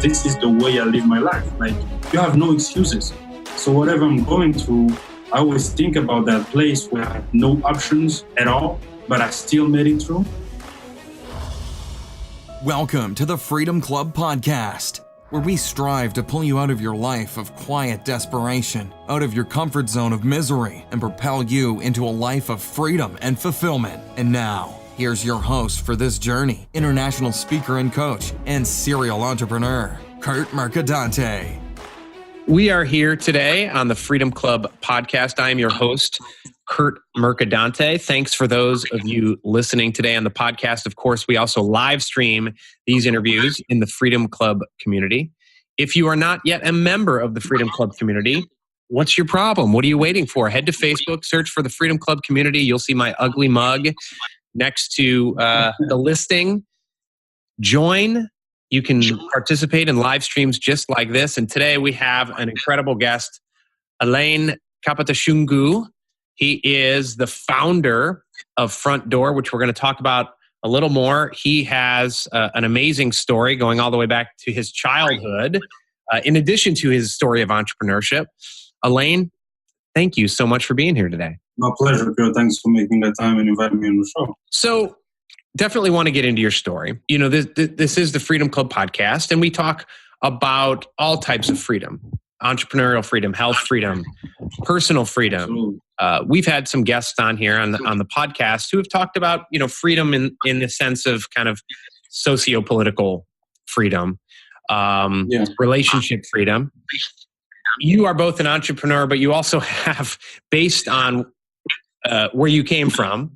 this is the way I live my life. Like, you have no excuses. So whatever I'm going through, I always think about that place where I had no options at all, but I still made it through. Welcome to the Freedom Club Podcast, where we strive to pull you out of your life of quiet desperation, out of your comfort zone of misery, and propel you into a life of freedom and fulfillment. And now, here's your host for this journey, international speaker and coach, and serial entrepreneur, Curt Mercadante. We are here today on the Freedom Club Podcast. I am your host, Curt Mercadante. Thanks for those of you listening today on the podcast. Of course, we also live stream these interviews in the Freedom Club community. If you are not yet a member of the Freedom Club community, what's your problem? What are you waiting for? Head to Facebook, search for the Freedom Club community. You'll see my ugly mug next to the listing. Join. You can participate in live streams just like this. And today we have an incredible guest, Alain Kapatashungu. He is the founder of FrontDoor, which we're going to talk about a little more. He has an amazing story going all the way back to his childhood, in addition to his story of entrepreneurship. Alain, thank you so much for being here today. My pleasure, Curt. Thanks for making the time and inviting me on the show. So, definitely want to get into your story. You know, this is the Freedom Club podcast, and we talk about all types of freedom: entrepreneurial freedom, health freedom, personal freedom. We've had some guests on here on the podcast who have talked about, you know, freedom in the sense of kind of socio-political freedom, relationship freedom. You are both an entrepreneur, but you also have, based on where you came from,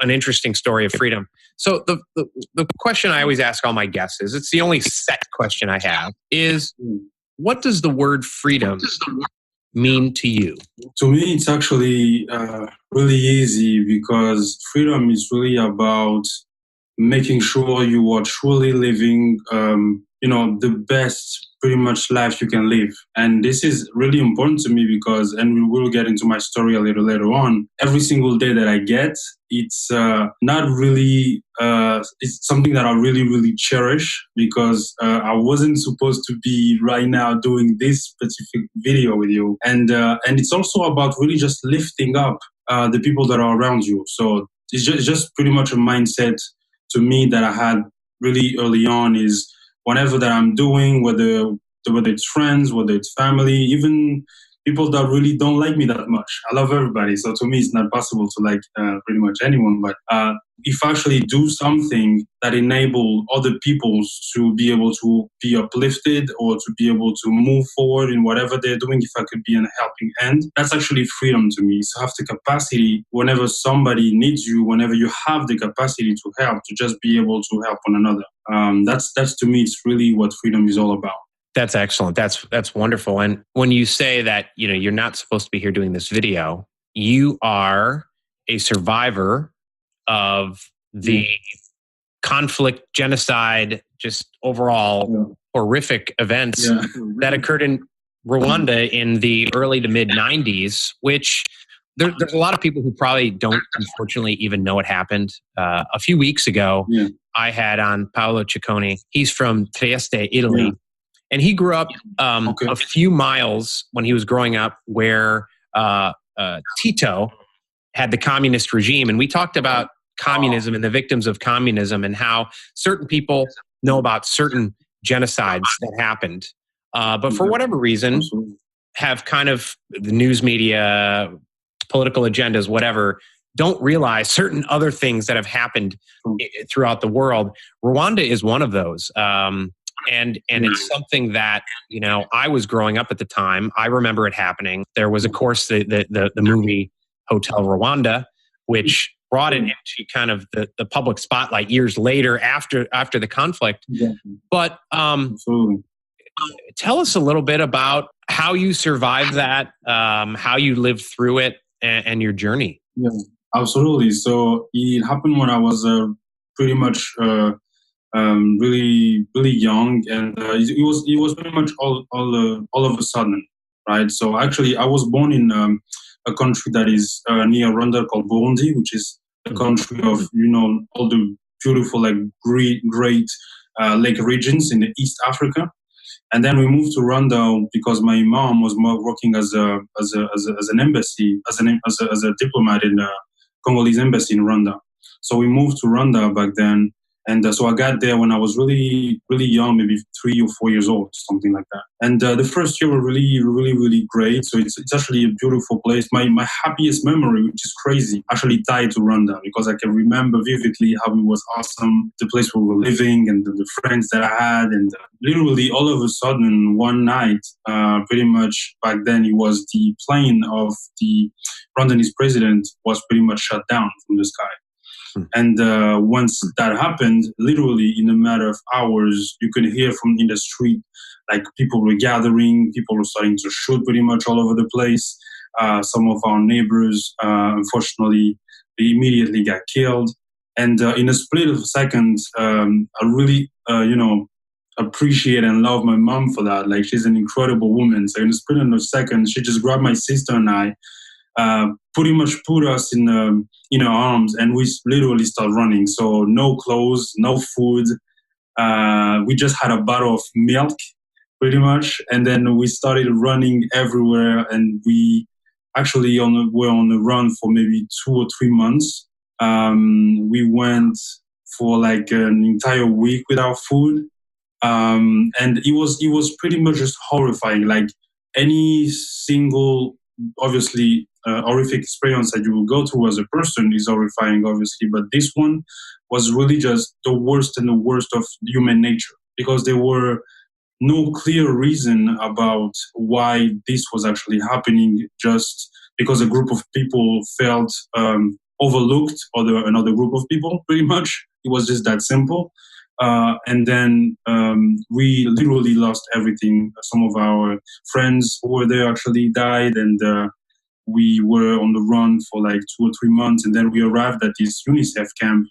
an interesting story of freedom. So the question I always ask all my guests is, it's the only set question I have, is what does the word freedom mean to you? To me, it's actually really easy, because freedom is really about making sure you are truly living, the best pretty much life you can live. And this is really important to me because, and we will get into my story a little later on, every single day that I get, it's not really, it's something that I really, really cherish, because I wasn't supposed to be right now doing this specific video with you. And it's also about really just lifting up the people that are around you. So it's just pretty much a mindset to me that I had really early on, is whatever that I'm doing, whether it's friends, whether it's family, even people that really don't like me that much. I love everybody. So to me, it's not possible to like pretty much anyone. But if I actually do something that enable other people to be able to be uplifted or to be able to move forward in whatever they're doing, if I could be a helping hand, that's actually freedom to me. So have the capacity, whenever somebody needs you, whenever you have the capacity to help, to just be able to help one another. That's to me, it's really what freedom is all about. That's excellent. That's wonderful. And when you say that, you know, you're not supposed to be here doing this video, you are a survivor of the conflict, genocide, just overall horrific events that occurred in Rwanda in the early to mid 90s, which there's a lot of people who probably don't, unfortunately, even know it happened. A few weeks ago, I had on Paolo Ciccone. He's from Trieste, Italy. And he grew up a few miles when he was growing up where Tito had the communist regime. And we talked about communism and the victims of communism and how certain people know about certain genocides that happened. But for whatever reason, have kind of the news media, political agendas, whatever, don't realize certain other things that have happened throughout the world. Rwanda is one of those. And it's something that, you know, I was growing up at the time. I remember it happening. There was, of course, the movie Hotel Rwanda, which brought it into kind of the public spotlight years later after the conflict. But tell us a little bit about how you survived that, how you lived through it, and your journey. Yeah, absolutely. So it happened when I was pretty much really, really young, and it was pretty much all of a sudden, right? So actually, I was born in a country that is near Rwanda called Burundi, which is a country of all the beautiful, like great lake regions in the East Africa. And then we moved to Rwanda because my mom was working as an embassy, as a diplomat in the Congolese embassy in Rwanda. So we moved to Rwanda back then. And so I got there when I was really, really young, maybe 3 or 4 years old, something like that. And the first year were really, really, really great. So it's actually a beautiful place. My happiest memory, which is crazy, actually tied to Rwanda, because I can remember vividly how it was awesome, the place where we were living and the friends that I had. And literally all of a sudden, one night, pretty much back then, it was the plane of the Rwandanese president was pretty much shut down from the sky. And once that happened, literally in a matter of hours, you could hear from in the street, like people were gathering, people were starting to shoot pretty much all over the place. Some of our neighbors, unfortunately, they immediately got killed. And in a split of a second, I really, appreciate and love my mom for that. Like, she's an incredible woman. So in a split of a second, she just grabbed my sister and I, pretty much put us in her arms, and we literally start running. So no clothes, no food. We just had a bottle of milk, pretty much, and then we started running everywhere. And we actually were on the run for maybe 2 or 3 months. We went for like an entire week without food, and it was pretty much just horrifying. Like any single, obviously, horrific experience that you will go through as a person is horrifying, obviously, but this one was really just the worst and the worst of human nature, because there were no clear reason about why this was actually happening, just because a group of people felt overlooked another group of people, pretty much. It was just that simple. And then we literally lost everything. Some of our friends who were there actually died, and we were on the run for like 2 or 3 months. And then we arrived at this UNICEF camp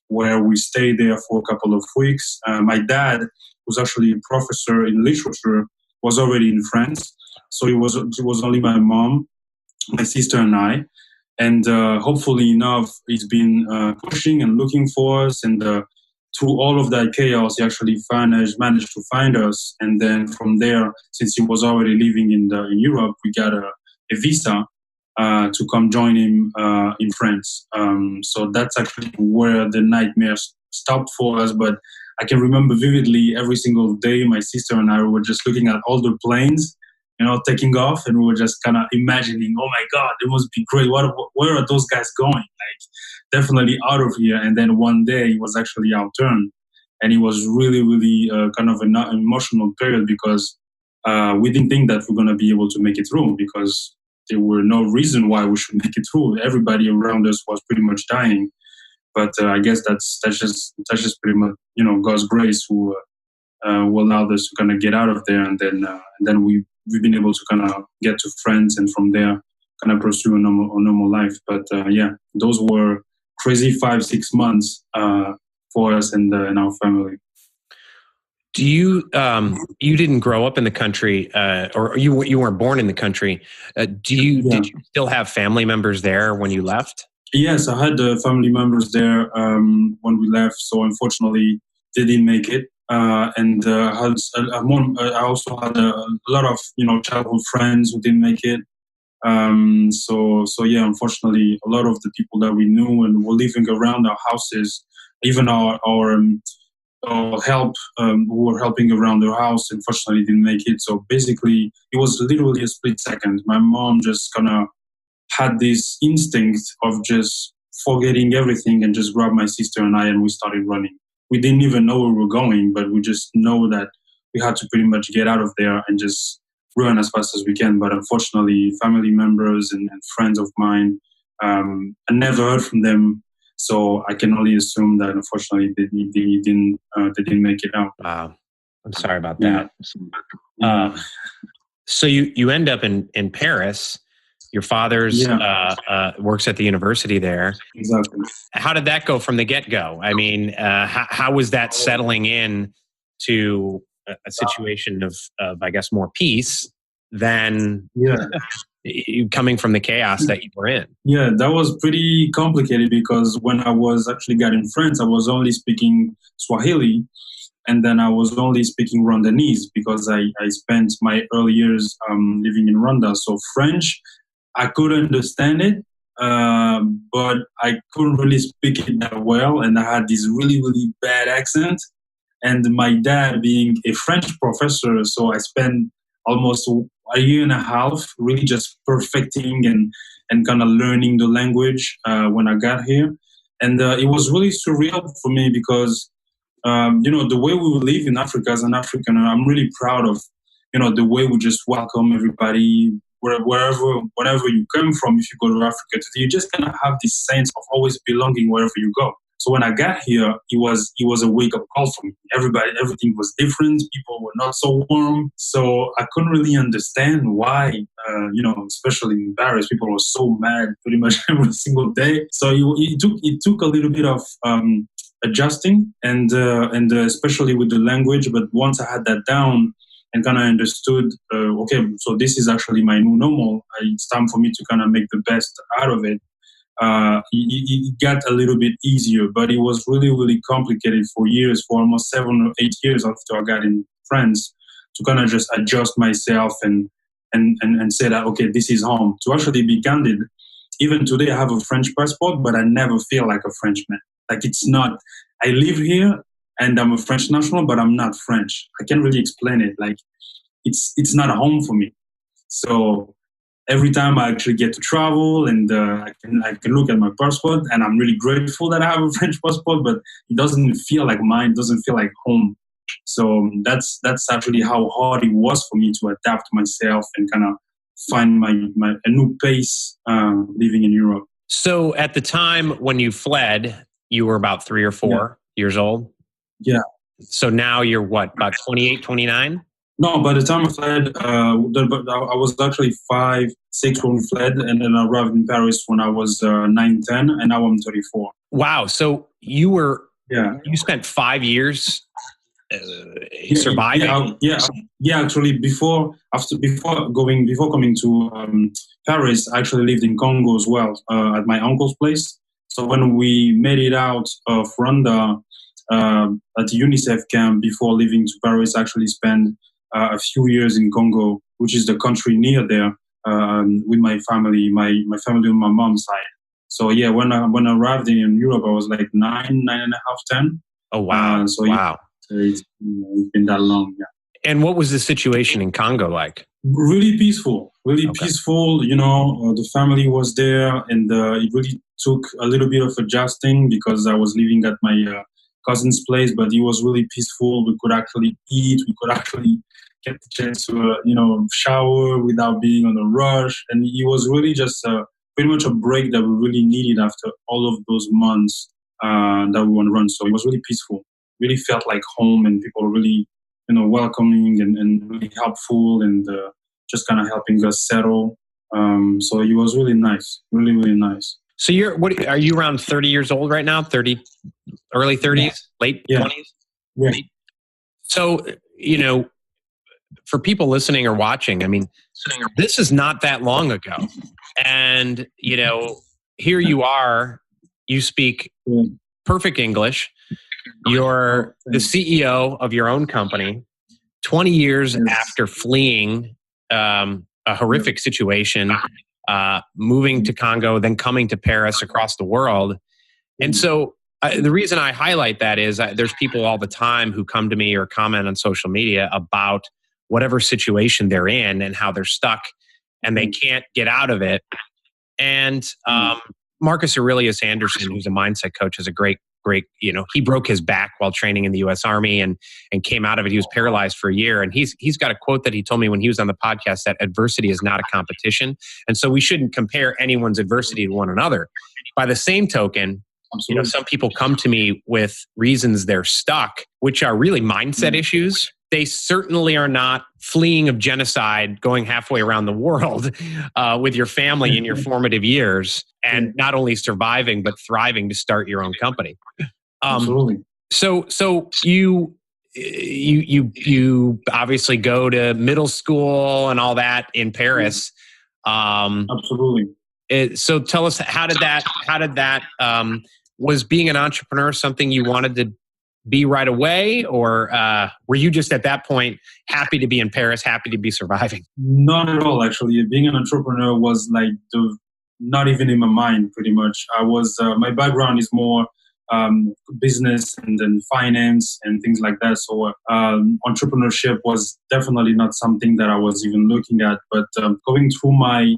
where we stayed there for a couple of weeks. My dad, who's actually a professor in literature, was already in France. So it was only my mom, my sister, and I. And hopefully enough, he's been pushing and looking for us. And through all of that chaos, he actually managed to find us. And then from there, since he was already living in Europe, we got a visa to come join him in France. So that's actually where the nightmare stopped for us. But I can remember vividly every single day, my sister and I were just looking at all the planes, taking off, and we were just kind of imagining, oh my God, it must be great. Where are those guys going? Like, definitely out of here. And then one day it was actually our turn. And it was really, really kind of an emotional period, because we didn't think that we're going to be able to make it through, because there were no reason why we should make it through. Everybody around us was pretty much dying. But I guess that's just pretty much, God's grace who allowed us to kind of get out of there. And then we've been able to kind of get to France, and from there kind of pursue a normal life. But those were crazy 5-6 months for us and our family. Do you you didn't grow up in the country, or you weren't born in the country? Did you still have family members there when you left? Yes, I had family members there when we left. So unfortunately, they didn't make it. And I also had a lot of childhood friends who didn't make it. So yeah, unfortunately, a lot of the people that we knew and were living around our houses, even our help who were helping around their house, unfortunately didn't make it. So basically, it was literally a split second. My mom just kind of had this instinct of just forgetting everything and just grabbed my sister and I, and we started running. We didn't even know where we were going, but we just know that we had to pretty much get out of there and just run as fast as we can. But unfortunately, family members and friends of mine, I never heard from them. So I can only assume that unfortunately they didn't make it out. Wow, I'm sorry about that. Yeah. So you end up in Paris. Your father's works at the university there. Exactly. How did that go from the get-go? I mean, how was that settling in to a situation of I guess, more peace than coming from the chaos that you were in? Yeah, that was pretty complicated, because when I was actually got in France, I was only speaking Swahili. And then I was only speaking Rwandanese because I spent my early years living in Rwanda. So French, I could understand it, but I couldn't really speak it that well. And I had this really, really bad accent. And my dad being a French professor, so I spent almost a year and a half really just perfecting and kind of learning the language when I got here. And it was really surreal for me because, the way we live in Africa as an African, I'm really proud of, the way we just welcome everybody, wherever you come from. If you go to Africa today, you just kind of have this sense of always belonging wherever you go. So when I got here, it was a wake-up call for me. Everything was different. People were not so warm. So I couldn't really understand why, especially in Paris, people were so mad pretty much every single day. So it took a little bit of adjusting and especially with the language. But once I had that down and kind of understood, okay, so this is actually my new normal. It's time for me to kind of make the best out of it. It got a little bit easier, but it was really, really complicated for almost 7 or 8 years after I got in France, to kind of just adjust myself and say that, okay, this is home. To actually be candid, even today I have a French passport, but I never feel like a Frenchman. Like it's not, I live here and I'm a French national, but I'm not French. I can't really explain it. Like it's not home for me. So every time I actually get to travel and I can look at my passport, and I'm really grateful that I have a French passport, but it doesn't feel like mine, it doesn't feel like home. So that's actually how hard it was for me to adapt myself and kind of find a new pace living in Europe. So at the time when you fled, you were about 3 or 4 years old? Yeah. So now you're what, about 28, 29? No, by the time I fled, I was actually 5, 6 when we fled, and then I arrived in Paris when I was 9, 10, and now I'm 34. Wow! So you spent 5 years surviving. Yeah. Actually, before coming to Paris, I actually lived in Congo as well at my uncle's place. So when we made it out of Rwanda at the UNICEF camp before leaving to Paris, I actually spent a few years in Congo, which is the country near there, with my family, my family on my mom's side. So yeah, when I arrived in Europe, I was like 9 and a half, 10. Oh wow! Wow. Yeah, it's been that long. Yeah. And what was the situation in Congo like? Really peaceful. Peaceful. The family was there, and it really took a little bit of adjusting because I was living at my cousin's place, but it was really peaceful. We could actually eat. We could actually get the chance to, shower without being on a rush. And it was really just pretty much a break that we really needed after all of those months that we were on the run. So it was really peaceful. Really felt like home, and people were really, welcoming and really helpful, and just kind of helping us settle. So it was really nice. Really, really nice. So are you around 30 years old right now? 30, early 30s, late 20s? Yeah. So, for people listening or watching, I mean, this is not that long ago. And, here you are, you speak perfect English. You're the CEO of your own company, 20 years after fleeing a horrific situation, moving to Congo, then coming to Paris, across the world. And so the reason I highlight that is there's people all the time who come to me or comment on social media about whatever situation they're in and how they're stuck and they can't get out of it. And Marcus Aurelius Anderson, who's a mindset coach, is a great, he broke his back while training in the U.S. Army and came out of it. He was paralyzed for a year. And he's got a quote that he told me when he was on the podcast, that adversity is not a competition. And so we shouldn't compare anyone's adversity to one another. By the same token, some people come to me with reasons they're stuck, which are really mindset issues. They certainly are not fleeing of genocide, going halfway around the world with your family in your formative years, and not only surviving, but thriving to start your own company. Absolutely. So you obviously go to middle school and all that in Paris. Absolutely. So tell us, how did that was being an entrepreneur something you wanted to be right away, or were you just at that point happy to be in Paris, happy to be surviving? Not at all, actually. Being an entrepreneur was like not even in my mind, pretty much. I was my background is more business and then finance and things like that. So entrepreneurship was definitely not something that I was even looking at. But going through my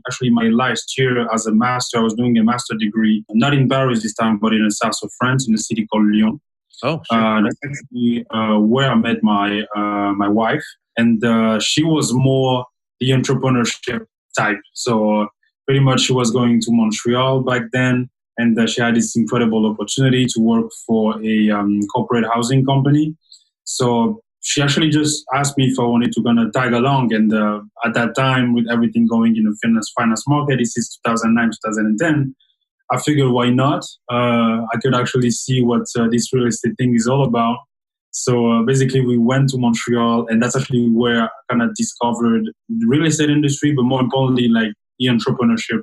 last year as a master, I was doing a master degree, not in Paris this time, but in the south of France, in a city called Lyon. Oh, sure. That's actually where I met my wife, and she was more the entrepreneurship type. So pretty much she was going to Montreal back then, and she had this incredible opportunity to work for a corporate housing company. So she actually just asked me if I wanted to kind of tag along. And at that time, with everything going in the finance market, this is 2009, 2010, I figured why not? I could actually see what this real estate thing is all about. So basically, we went to Montreal, and that's actually where I kind of discovered the real estate industry, but more importantly, like the entrepreneurship.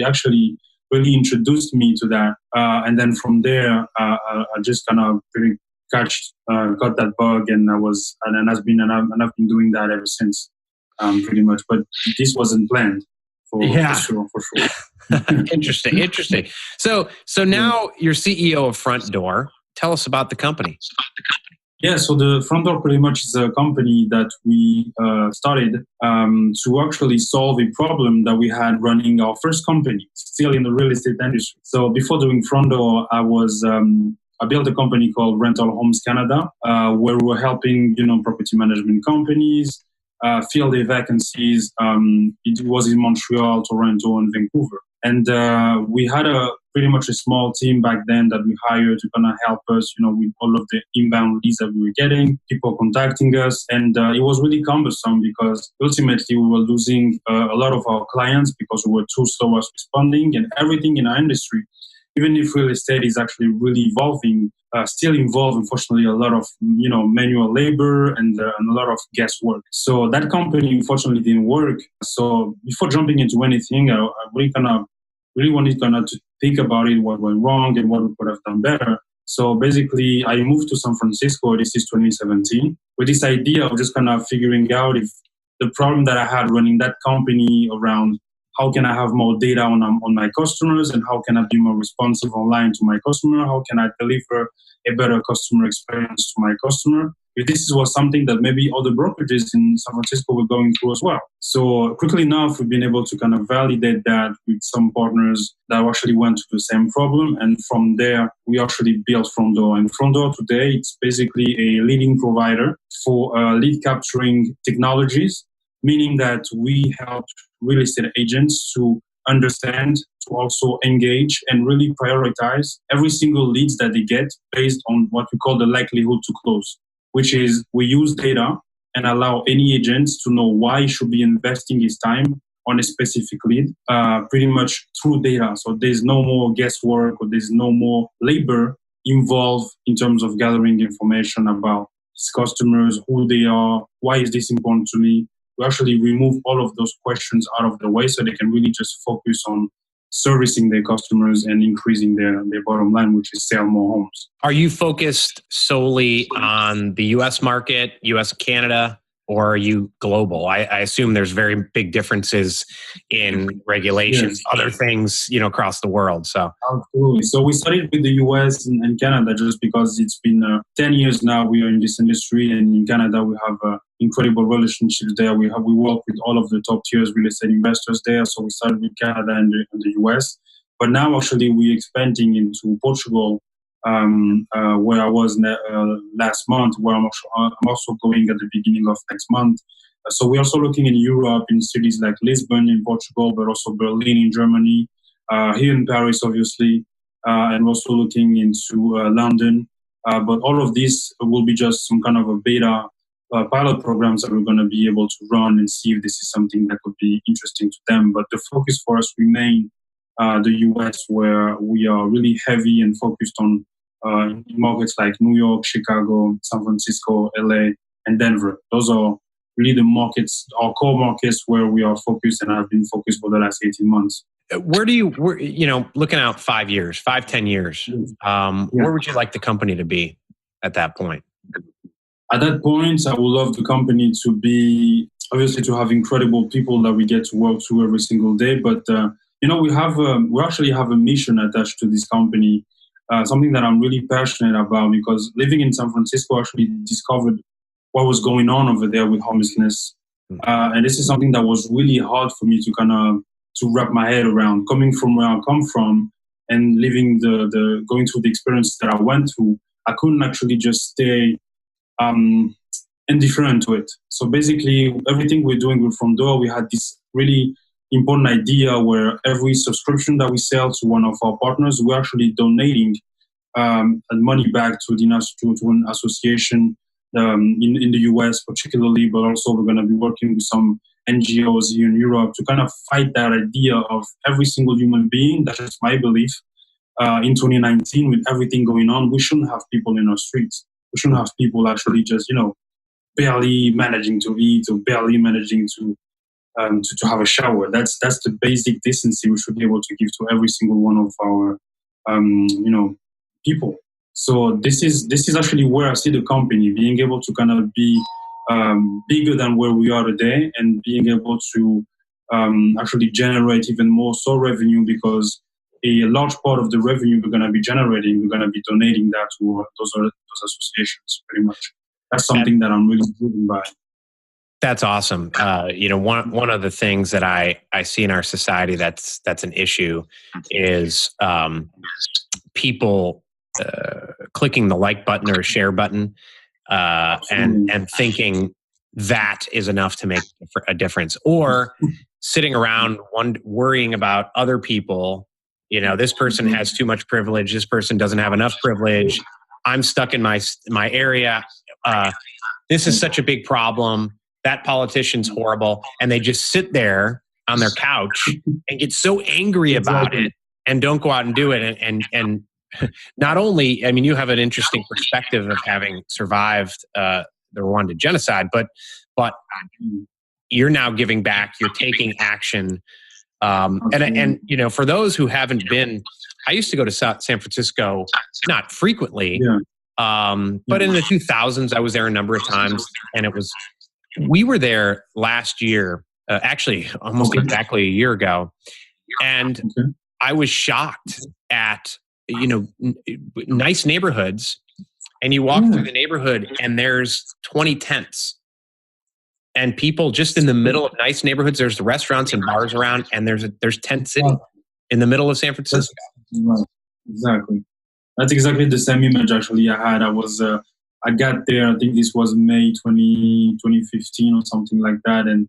Actually really introduced me to that. And then from there, I just kind of pretty got that bug, and I've been doing that ever since, pretty much. But this wasn't planned for sure. Interesting. So now you're CEO of FrontDoor. Tell us about the company. Yeah, so the FrontDoor pretty much is a company that we started to actually solve a problem that we had running our first company, still in the real estate industry. So before doing FrontDoor, I built a company called Rental Homes Canada, where we were helping property management companies fill their vacancies. It was in Montreal, Toronto, and Vancouver. And we had pretty much a small team back then that we hired to kind of help us, with all of the inbound leads that we were getting, people contacting us. And it was really cumbersome because ultimately we were losing a lot of our clients because we were too slow at responding, and everything in our industry, even if real estate is actually really evolving, still involve, unfortunately, a lot of manual labor and a lot of guesswork. So that company, unfortunately, didn't work. So before jumping into anything, I really wanted to think about it, what went wrong and what we could have done better. So basically, I moved to San Francisco. This is 2017, with this idea of just kind of figuring out if the problem that I had running that company around how can I have more data on my customers, and how can I be more responsive online to my customer? How can I deliver a better customer experience to my customer? If this was something that maybe other brokerages in San Francisco were going through as well. So quickly enough, we've been able to kind of validate that with some partners that actually went through the same problem. And from there, we actually built FrontDoor. And FrontDoor today, it's basically a leading provider for lead capturing technologies, meaning that we help real estate agents to understand, to also engage and really prioritize every single leads that they get based on what we call the likelihood to close, which is we use data and allow any agents to know why he should be investing his time on a specific lead, pretty much through data. So there's no more guesswork, or there's no more labor involved in terms of gathering information about his customers, who they are, why is this important to me. We actually remove all of those questions out of the way so they can really just focus on servicing their customers and increasing their bottom line, which is sell more homes. Are you focused solely on the U.S. market, U.S., Canada, or are you global? I assume there's very big differences in regulations, other things, across the world. So absolutely. So we started with the U.S. and Canada just because it's been 10 years now we are in this industry, and in Canada we have incredible relationships there. We work with all of the top tiers real estate investors there. So we started with Canada and the US. But now actually we're expanding into Portugal, where I was last month, where I'm also going at the beginning of next month. So we're also looking in Europe, in cities like Lisbon in Portugal, but also Berlin in Germany, here in Paris, obviously, and also looking into London. But all of this will be just some kind of a beta pilot programs that we're going to be able to run and see if this is something that could be interesting to them. But the focus for us remain the US, where we are really heavy and focused on markets like New York, Chicago, San Francisco, LA, and Denver. Those are really the markets, our core markets, where we are focused and have been focused for the last 18 months. Where looking out 5 years, 10 years, where would you like the company to be? at that point? At that point, I would love the company to be, obviously, to have incredible people that we get to work to every single day. But, we actually have a mission attached to this company, something that I'm really passionate about, because living in San Francisco, I actually discovered what was going on over there with homelessness. And this is something that was really hard for me to wrap my head around. Coming from where I come from and living going through the experience that I went through, I couldn't actually just stay indifferent to it. So basically, everything we're doing with FrontDoor, we had this really important idea where every subscription that we sell to one of our partners, we're actually donating money back to an association in the US particularly, but also we're going to be working with some NGOs here in Europe to kind of fight that idea of every single human being. That's just my belief. In 2019, with everything going on, we shouldn't have people in our streets. We shouldn't have people actually just, barely managing to eat or barely managing to have a shower. That's the basic decency we should be able to give to every single one of our, people. So this is actually where I see the company being able to kind of be bigger than where we are today, and being able to actually generate even more revenue, because a large part of the revenue we're going to be generating, we're going to be donating that to those associations, pretty much. That's something that I'm really driven by. That's awesome. One of the things that I see in our society that's an issue is people clicking the like button or share button and thinking that is enough to make a difference, or sitting around worrying about other people. This person has too much privilege. This person doesn't have enough privilege. I'm stuck in my area. This is such a big problem. That politician's horrible. And they just sit there on their couch and get so angry about it and don't go out and do it. And not only, you have an interesting perspective of having survived the Rwandan genocide, but you're now giving back, you're taking action. And for those who haven't been, I used to go to San Francisco, not frequently, but in the 2000s, I was there a number of times, and we were there last year, actually almost exactly a year ago. And I was shocked at, nice neighborhoods, and you walk through the neighborhood and there's 20 tents. And people just in the middle of nice neighborhoods, there's the restaurants and bars around, and there's tent city in the middle of San Francisco. Exactly. That's exactly the same image actually I had. I got there, I think this was May 2015 or something like that. And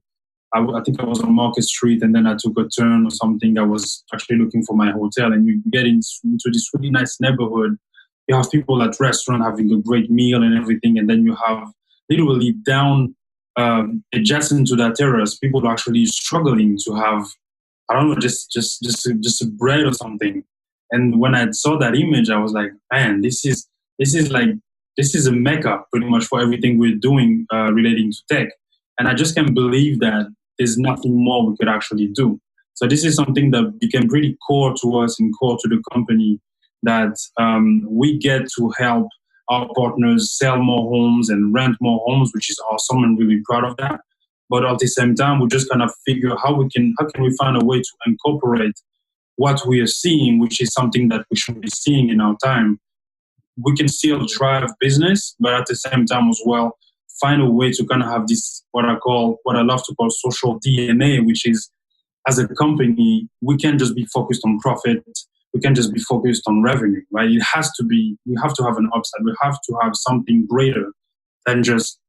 I think I was on Market Street, and then I took a turn or something. I was actually looking for my hotel, and you get into this really nice neighborhood. You have people at restaurant having a great meal and everything. And then you have literally down adjacent to that terrace, people are actually struggling to have, I don't know, just a bread or something. And when I saw that image, I was like, man, this is a mecca pretty much for everything we're doing relating to tech. And I just can't believe that there's nothing more we could actually do. So this is something that became pretty core to us and core to the company, that we get to help our partners sell more homes and rent more homes, which is awesome, and really proud of that. But at the same time, we just kind of figure how can we find a way to incorporate what we are seeing, which is something that we should be seeing in our time. We can still drive business, but at the same time as well, find a way to kind of have this, what I love to call social DNA, which is, as a company, we can't just be focused on profit. We can't just be focused on revenue, right? We have to have an upside. We have to have something greater than just,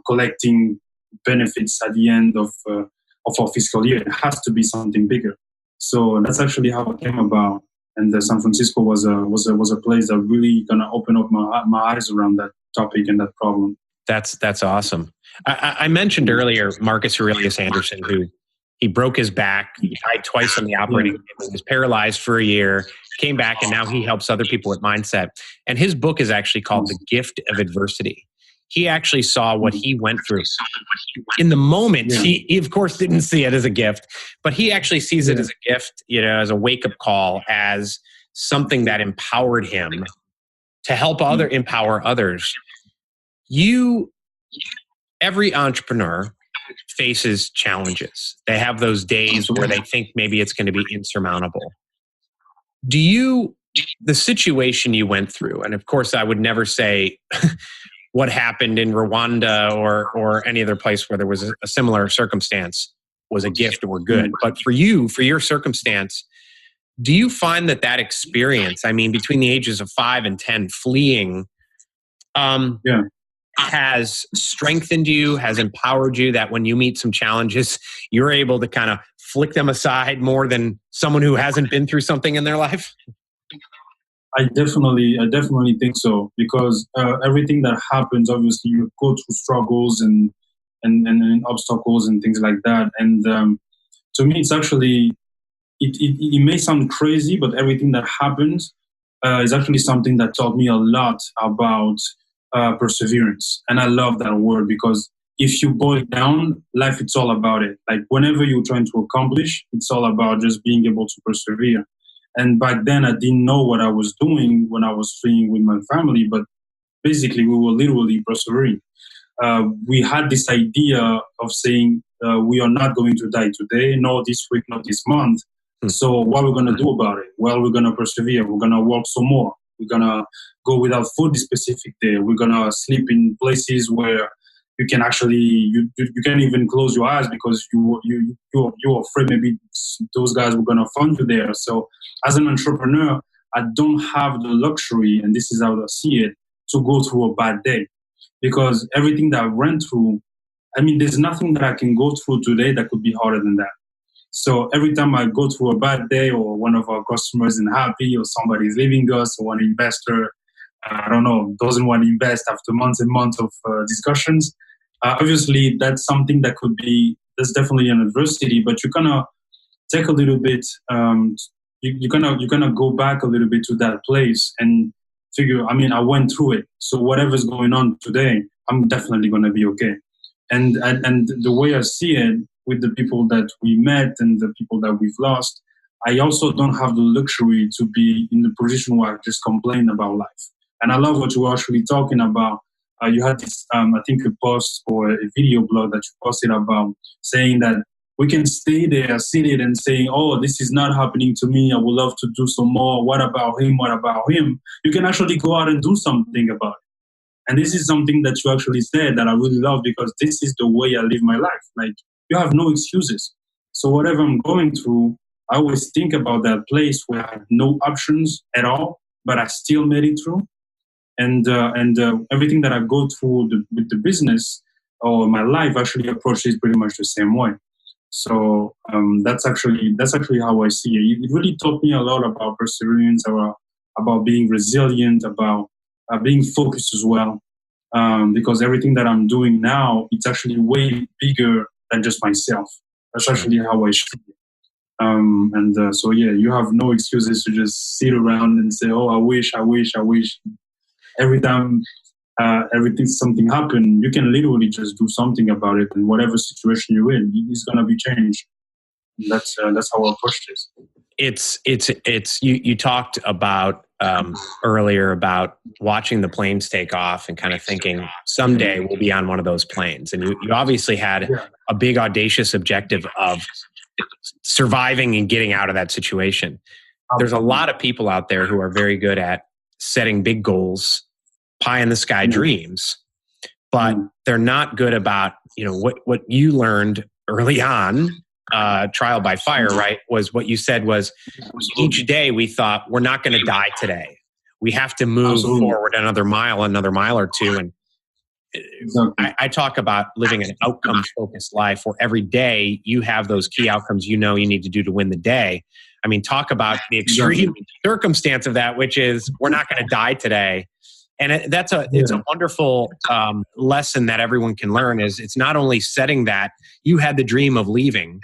collecting benefits at the end of our fiscal year. It has to be something bigger. So that's actually how it came about. And San Francisco was a place that really gonna open up my eyes around that topic and that problem. That's awesome. I mentioned earlier Marcus Aurelius Anderson, who he broke his back, he died twice on the operating table, was paralyzed for a year, came back, and now he helps other people with mindset. And his book is actually called The Gift of Adversity. He actually saw what he went through. In the moment, he of course didn't see it as a gift, but he actually sees it as a gift, as a wake-up call, as something that empowered him to help empower others. Every entrepreneur faces challenges. They have those days where they think maybe it's going to be insurmountable. The situation you went through, and of course I would never say what happened in Rwanda or any other place where there was a similar circumstance was a gift or good. But for your circumstance, do you find that experience, I mean, between the ages of 5 and 10, fleeing, has strengthened you, has empowered you, that when you meet some challenges, you're able to kind of flick them aside more than someone who hasn't been through something in their life? I definitely think so, because everything that happens, obviously, you go through struggles and obstacles and things like that. And to me, it's actually, it may sound crazy, but everything that happens is actually something that taught me a lot about perseverance. And I love that word, because if you boil it down, life, it's all about it. Like whenever you're trying to accomplish, it's all about just being able to persevere. And back then, I didn't know what I was doing when I was fleeing with my family, but basically, we were literally persevering. We had this idea of saying, we are not going to die today, nor this week, nor this month. So what are we going to do about it? Well, we're going to persevere. We're going to work some more. We're going to go without food this specific day. We're going to sleep in places where you can actually, you can't even close your eyes because you're afraid maybe those guys were going to find you there. So as an entrepreneur, I don't have the luxury, and this is how I see it, to go through a bad day, because everything that I went through, I mean, there's nothing that I can go through today that could be harder than that. So every time I go through a bad day, or one of our customers isn't happy, or somebody's leaving us, or one investor, I don't know, doesn't want to invest after months and months of discussions, obviously that's something that's definitely an adversity, but you kind of take a little bit, you kind of go back a little bit to that place and figure, I mean, I went through it. So whatever's going on today, I'm definitely going to be okay. And the way I see it with the people that we met and the people that we've lost, I also don't have the luxury to be in the position where I just complain about life. And I love what you were actually talking about. You had this, I think, a post or a video blog that you posted about saying that we can stay there, seated and saying, oh, this is not happening to me. I would love to do some more. What about him? What about him? You can actually go out and do something about it. And this is something that you actually said that I really love, because this is the way I live my life. Like, you have no excuses. So whatever I'm going through, I always think about that place where I had no options at all, but I still made it through. And everything that I go through with the business or my life actually approaches pretty much the same way. So that's actually how I see it. It really taught me a lot about perseverance, about being resilient, about being focused as well. Because everything that I'm doing now, it's actually way bigger than just myself. That's actually how I see it. So yeah, you have no excuses to just sit around and say, oh, I wish. Every time something happens, you can literally just do something about it, and whatever situation you're in, it's gonna be changed. That's how I approach this. It's you talked about earlier about watching the planes take off and kind of thinking someday we'll be on one of those planes, and you obviously had a big audacious objective of surviving and getting out of that situation. There's a lot of people out there who are very good at setting big goals, pie in the sky dreams, but they're not good about, what you learned early on, trial by fire, right? Was what you said was each day we thought we're not going to die today. We have to move forward another mile or two. And I talk about living an outcome-focused life where every day you have those key outcomes you need to do to win the day. I mean, talk about the extreme circumstance of that, which is we're not going to die today. And it's a wonderful lesson that everyone can learn. Is it's not only setting that you had the dream of leaving,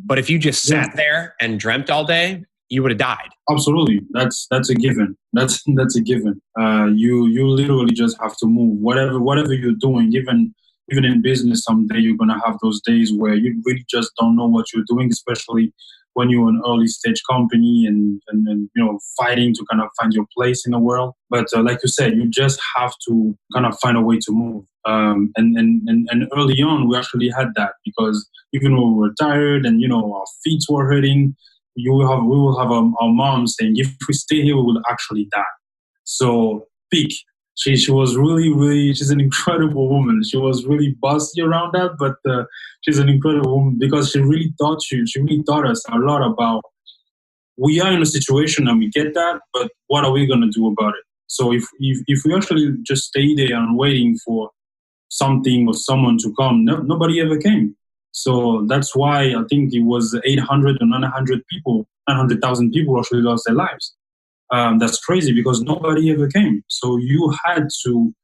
but if you just sat there and dreamt all day, you would have died. Absolutely, that's a given. That's a given. You literally just have to move. Whatever you're doing, even even in business, someday you're going to have those days where you really just don't know what you're doing, especially when you're an early stage company and fighting to kind of find your place in the world. But like you said, you just have to kind of find a way to move. And early on, we actually had that, because even when we were tired and our feet were hurting, we will have our mom saying, if we stay here, we will actually die. So pick. She was really, she's an incredible woman. She was really bossy around that, but she's an incredible woman, because she really taught us a lot about, we are in a situation and we get that, but what are we going to do about it? So if we actually just stay there and waiting for something or someone to come, nobody ever came. So that's why I think it was 800 or 900,000 people actually lost their lives. That's crazy, because nobody ever came. So you had to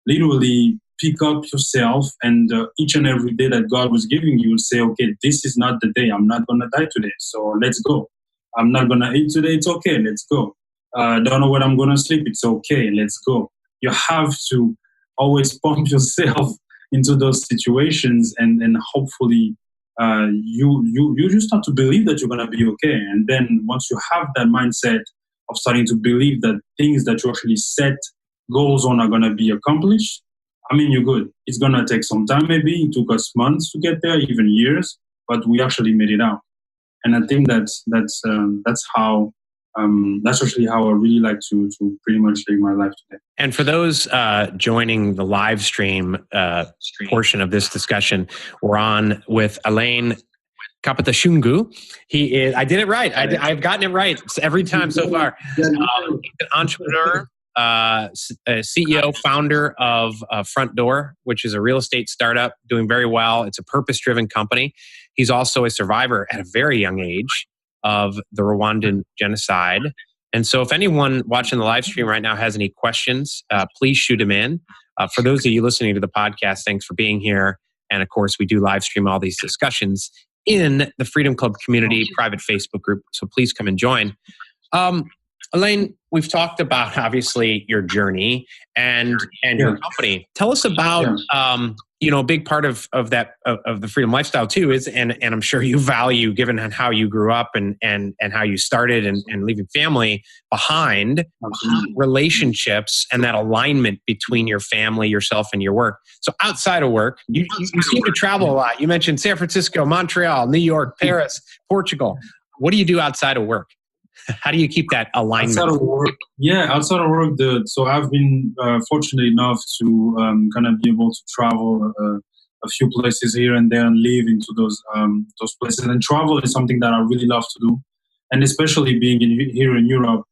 literally pick up yourself, and each and every day that God was giving you, say, okay, this is not the day. I'm not going to die today. So let's go. I'm not going to eat today. It's okay. Let's go. Don't know when I'm going to sleep. It's okay. Let's go. You have to always pump yourself into those situations, and hopefully you just have to believe that you're going to be okay. And then once you have that mindset of starting to believe that things that you actually set goals on are going to be accomplished, I mean, you're good. It's going to take some time, maybe. It took us months to get there, even years, but we actually made it out. And I think that's actually how I really like to pretty much live my life today. And for those joining the live stream portion of this discussion, we're on with Alain Kapatashungu. He is, I did it right. I've gotten it right every time so far. He's an entrepreneur, CEO, founder of FrontDoor, which is a real estate startup doing very well. It's a purpose-driven company. He's also a survivor at a very young age of the Rwandan genocide. And so if anyone watching the live stream right now has any questions, please shoot them in. For those of you listening to the podcast, thanks for being here. And of course, we do live stream all these discussions in the Freedom Club community private Facebook group. So please come and join. Alain, we've talked about obviously your journey and your company. Tell us about a big part of the freedom lifestyle too is, and I'm sure you value, given how you grew up and how you started and leaving family behind, relationships and that alignment between your family, yourself, and your work. So outside of work, you seem to travel a lot. You mentioned San Francisco, Montreal, New York, Paris, Portugal. What do you do outside of work? How do you keep that alignment? Outside of work, so I've been fortunate enough to kind of be able to travel a few places here and there and live into those places. And travel is something that I really love to do, and especially being here in Europe,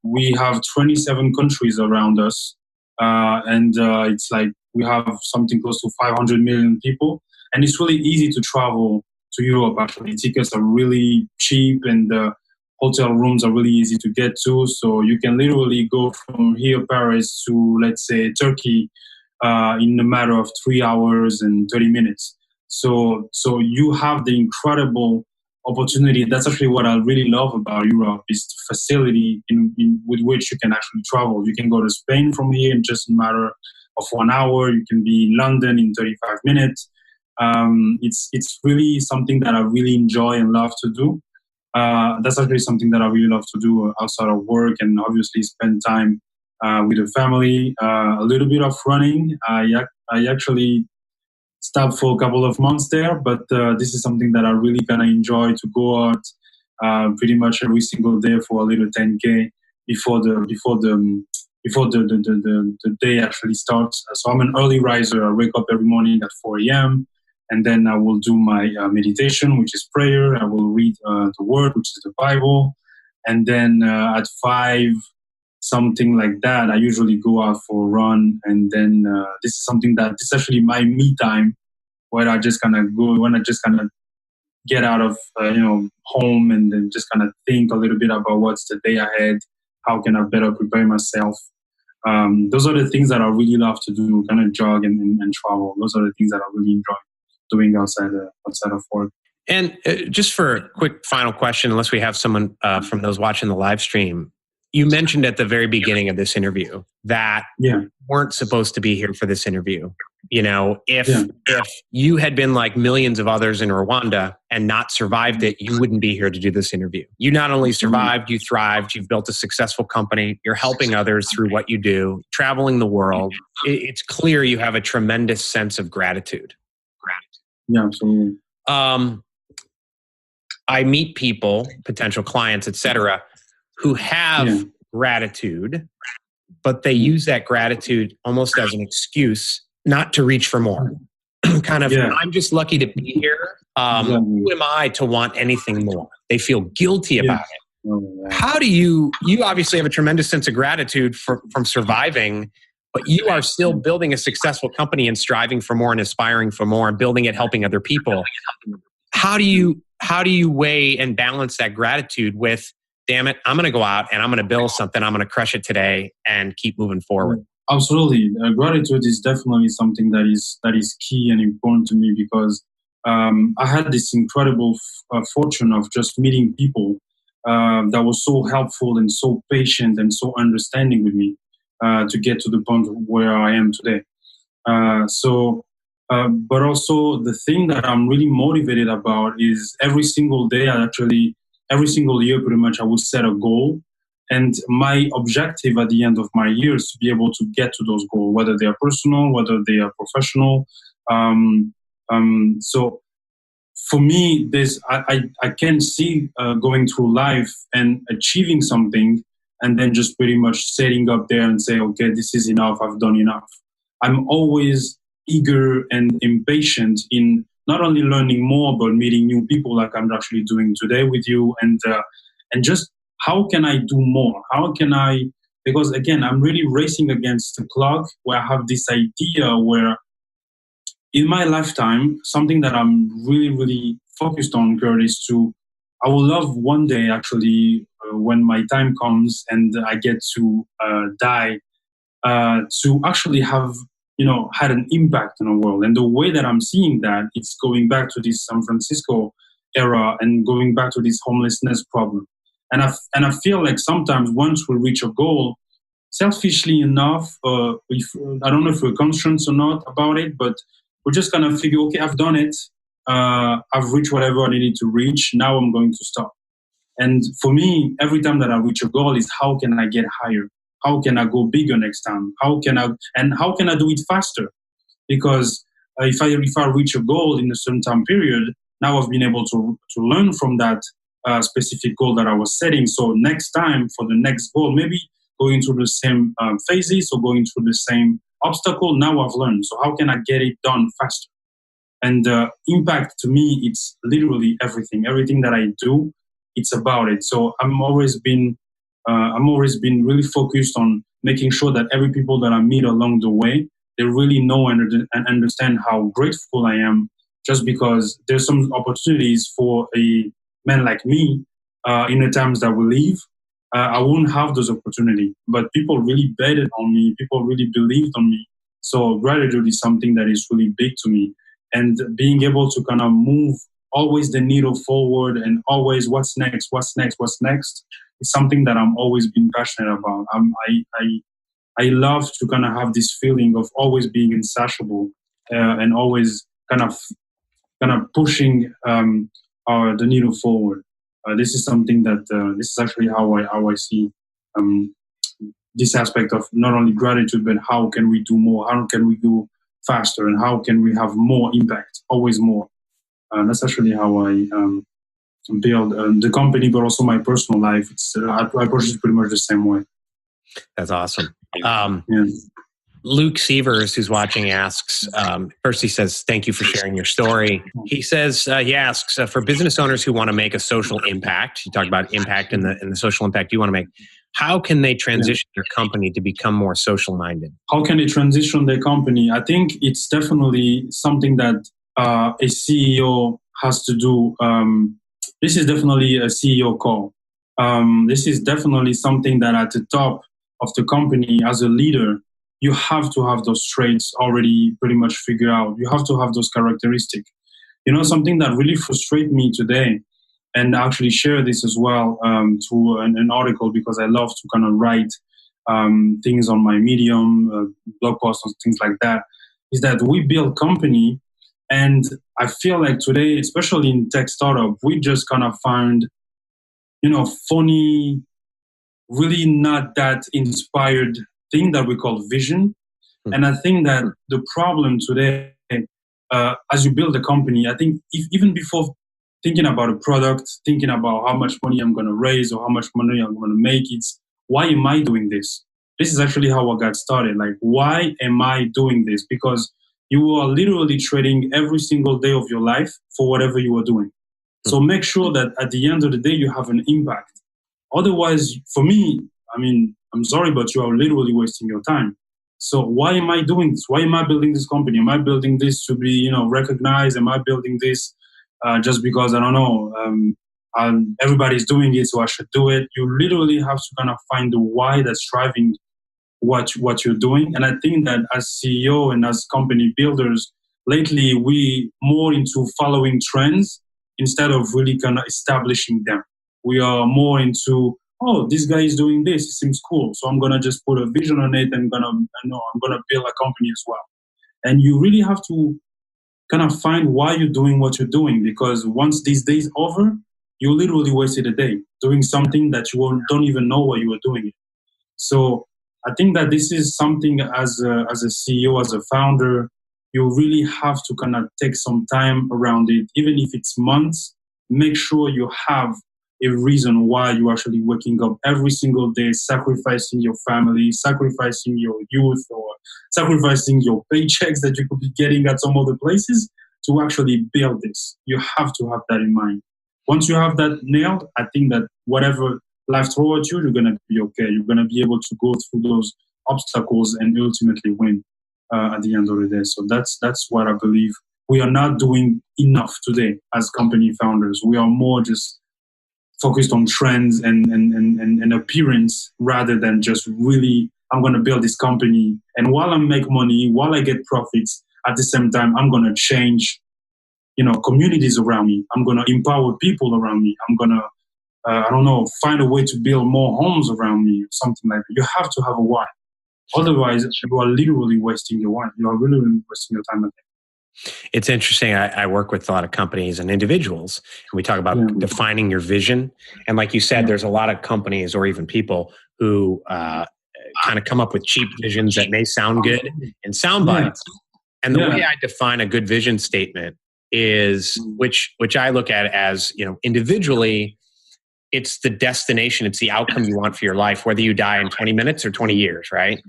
we have 27 countries around us, and it's like we have something close to 500 million people, and it's really easy to travel to Europe. Actually, tickets are really cheap, and hotel rooms are really easy to get to. So you can literally go from here, Paris, to let's say Turkey, in a matter of 3 hours and 30 minutes. So you have the incredible opportunity. That's actually what I really love about Europe, is the facility with which you can actually travel. You can go to Spain from here in just a matter of 1 hour. You can be in London in 35 minutes. It's really something that I really enjoy and love to do. That's actually something that I really love to do outside of work, and obviously spend time with the family. A little bit of running. I actually stopped for a couple of months there, but this is something that I really kind of enjoy, to go out pretty much every single day for a little 10K before the day actually starts. So I'm an early riser. I wake up every morning at 4 a.m. and then I will do my meditation, which is prayer. I will read the Word, which is the Bible. And then at 5, something like that, I usually go out for a run. And then this is something that this is actually my me time, where I just kind of go, when I just kind of get out of home, and then just kind of think a little bit about what's the day ahead. How can I better prepare myself? Those are the things that I really love to do, kind of jog and travel. Those are the things that I really enjoy doing outside of work. And just for a quick final question, unless we have someone from those watching the live stream, you mentioned at the very beginning of this interview that you weren't supposed to be here for this interview. You know, if you had been like millions of others in Rwanda and not survived it, you wouldn't be here to do this interview. You not only survived, you thrived, you've built a successful company, you're helping others through what you do, traveling the world. It's clear you have a tremendous sense of gratitude. Yeah, absolutely. I meet people, potential clients, etc., who have gratitude, but they use that gratitude almost as an excuse not to reach for more. Kind of, I'm just lucky to be here. Who am I to want anything more? They feel guilty about it. How do you obviously have a tremendous sense of gratitude from surviving, but you are still building a successful company and striving for more and aspiring for more and building it, helping other people. How do you weigh and balance that gratitude with, damn it, I'm going to go out and I'm going to build something. I'm going to crush it today and keep moving forward. Absolutely. Gratitude is definitely something that is key and important to me because I had this incredible fortune of just meeting people that were so helpful and so patient and so understanding with me to get to the point where I am today. But also the thing that I'm really motivated about is every single day, every single year pretty much, I would set a goal. And my objective at the end of my year is to be able to get to those goals, whether they are personal, whether they are professional. So for me, I can see going through life and achieving something and then just pretty much setting up there and say, okay, this is enough. I've done enough. I'm always eager and impatient in not only learning more, but meeting new people like I'm actually doing today with you. And just how can I do more? Because again, I'm really racing against the clock where I have this idea where in my lifetime, something that I'm really, really focused on, Curt, is I would love one day actually when my time comes and I get to die, to actually have, had an impact in the world. And the way that I'm seeing that, it's going back to this San Francisco era and going back to this homelessness problem. And I feel like sometimes once we reach a goal, selfishly enough, I don't know if we're conscious or not about it, but we're just going to figure, okay, I've done it. I've reached whatever I needed to reach. Now I'm going to stop. And for me, every time that I reach a goal is how can I get higher? How can I go bigger next time? How can I do it faster? Because if I reach a goal in a certain time period, now I've been able to learn from that specific goal that I was setting. So next time for the next goal, maybe going through the same phases or going through the same obstacle, now I've learned. So how can I get it done faster? And impact to me, it's literally everything. Everything that I do, it's about it. So I'm always been really focused on making sure that every people that I meet along the way, they really know and understand how grateful I am, just because there's some opportunities for a man like me in the times that we live. I wouldn't have those opportunities, but people really betted on me. People really believed on me. So gratitude is something that is really big to me. And being able to kind of move always the needle forward and always what's next is something that I'm always been passionate about. I love to kind of have this feeling of always being insatiable and always kind of pushing the needle forward. This is something that this is actually how I see this aspect of not only gratitude, but how can we do more? How can we go faster? And how can we have more impact? Always more. That's actually how I build the company, but also my personal life. I approach it pretty much the same way. That's awesome. Luke Sievers, who's watching, asks, first he says, thank you for sharing your story. He says, he asks, for business owners who want to make a social impact, you talk about impact and the social impact you want to make, how can they transition their company to become more social-minded? How can they transition their company? I think it's definitely something that a CEO has to do. This is definitely a CEO call. This is definitely something that at the top of the company as a leader, you have to have those traits already pretty much figured out. You have to have those characteristics. Something that really frustrates me today, and I actually share this as well through an article, because I love to kind of write things on my Medium, blog posts, and things like that. is that we build company, and I feel like today, especially in tech startup, we just kind of find, funny, really not that inspired thing that we call vision. And I think that the problem today, as you build a company, I think even before thinking about a product, thinking about how much money I'm going to raise or how much money I'm going to make, it's why am I doing this? This is actually how I got started. Like, why am I doing this? Because you are literally trading every single day of your life for whatever you are doing. So make sure that at the end of the day, you have an impact. Otherwise, for me, I mean, I'm sorry, but you are literally wasting your time. So why am I doing this? Why am I building this company? Am I building this to be, recognized? Am I building this just because, I don't know, everybody's doing it, so I should do it? You literally have to kind of find the why that's driving what you're doing. And I think that as CEO and as company builders, lately we more into following trends instead of really kind of establishing them. We are more into, oh, this guy is doing this, it seems cool, so I'm gonna just put a vision on it and I'm gonna build a company as well. And you really have to kind of find why you're doing what you're doing, because once these days over, you literally wasted a day doing something that you don't even know why you were doing it. So I think that this is something as a CEO, as a founder, you really have to kind of take some time around it, even if it's months. Make sure you have a reason why you're actually waking up every single day, sacrificing your family, sacrificing your youth, or sacrificing your paychecks that you could be getting at some other places to actually build this. You have to have that in mind. Once you have that nailed, I think that whatever life throws at you, you're going to be okay. You're going to be able to go through those obstacles and ultimately win at the end of the day. So that's what I believe. We are not doing enough today as company founders. We are more just focused on trends and appearance rather than just really, I'm going to build this company. And while I make money, while I get profits, at the same time, I'm going to change, communities around me. I'm going to empower people around me. I'm going to, find a way to build more homes around me, or something like that. You have to have a why. Otherwise, you are literally wasting your why. You are really wasting your time. It's interesting. I work with a lot of companies and individuals, and we talk about defining your vision. And like you said, there's a lot of companies or even people who kind of come up with cheap visions that may sound good and sound bites. And the way I define a good vision statement is, which I look at as, individually, it's the destination, it's the outcome you want for your life, whether you die in 20 minutes or 20 years, right?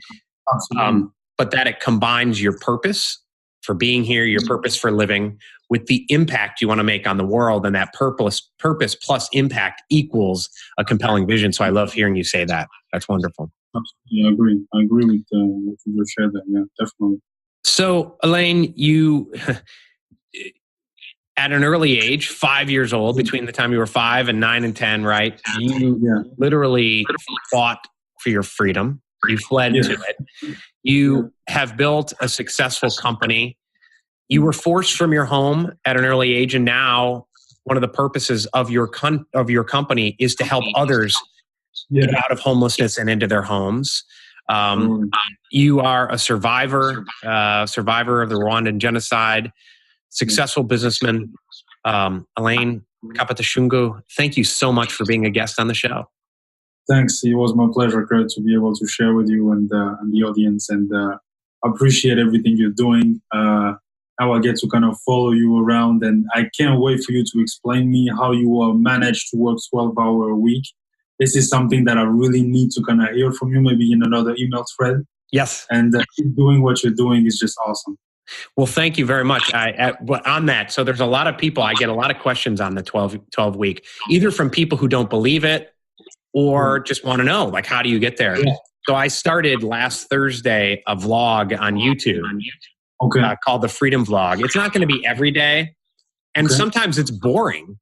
But that it combines your purpose for being here, your purpose for living, with the impact you want to make on the world, and that purpose plus impact equals a compelling vision. So I love hearing you say that. That's wonderful. Absolutely, I agree. I agree with what you just shared. That, yeah, definitely. So Alain, you at an early age, 5 years old, between the time you were 5 and 9 and 10, right? You literally fought for your freedom. You fled to it. You have built a successful company. You were forced from your home at an early age, and now one of the purposes of your company is to help others get out of homelessness and into their homes. You are a survivor of the Rwandan genocide, successful businessman. Alain Kapatashungu, thank you so much for being a guest on the show. Thanks. It was my pleasure, Curt, to be able to share with you and the audience. And appreciate everything you're doing. Now I get to kind of follow you around, and I can't wait for you to explain me how you manage to work 12-hour a week. This is something that I really need to kind of hear from you, maybe in another email thread. Yes. And doing what you're doing is just awesome. Well, thank you very much. On that, so there's a lot of people, I get a lot of questions on the 12 week, either from people who don't believe it or just want to know, like, how do you get there? So I started last Thursday a vlog on YouTube called the Freedom Vlog. It's not going to be every day, and sometimes it's boring.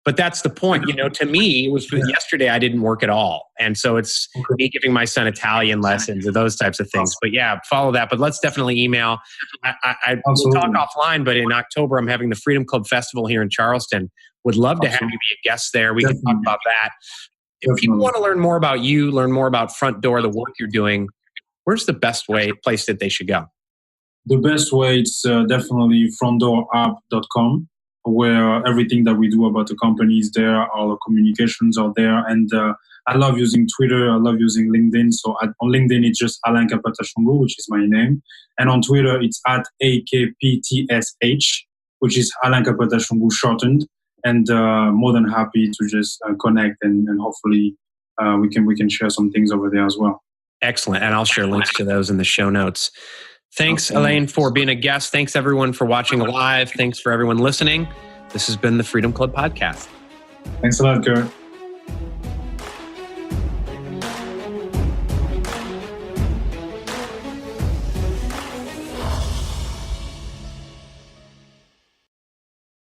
But that's the point. To me, it was yesterday I didn't work at all. And so it's me giving my son Italian lessons and those types of things. But yeah, follow that. But let's definitely email. We'll talk offline, but in October, I'm having the Freedom Club Festival here in Charleston. Would love to have you be a guest there. We can talk about that. If people want to learn more about you, learn more about FrontDoor, the work you're doing, where's the best place that they should go? The best way it's definitely FrontDoorApp.com, where everything that we do about the company is there, all the communications are there, and I love using Twitter, I love using LinkedIn. So on LinkedIn, it's just Alain Kapatashungu, which is my name. And on Twitter, it's at AKPTSH, which is Alain Kapatashungu shortened. And more than happy to just connect and hopefully we can share some things over there as well. Excellent. And I'll share links to those in the show notes. Thanks, Alain, for being a guest. Thanks, everyone, for watching live. Thanks for everyone listening. This has been the Freedom Club Podcast. Thanks a lot, Curt.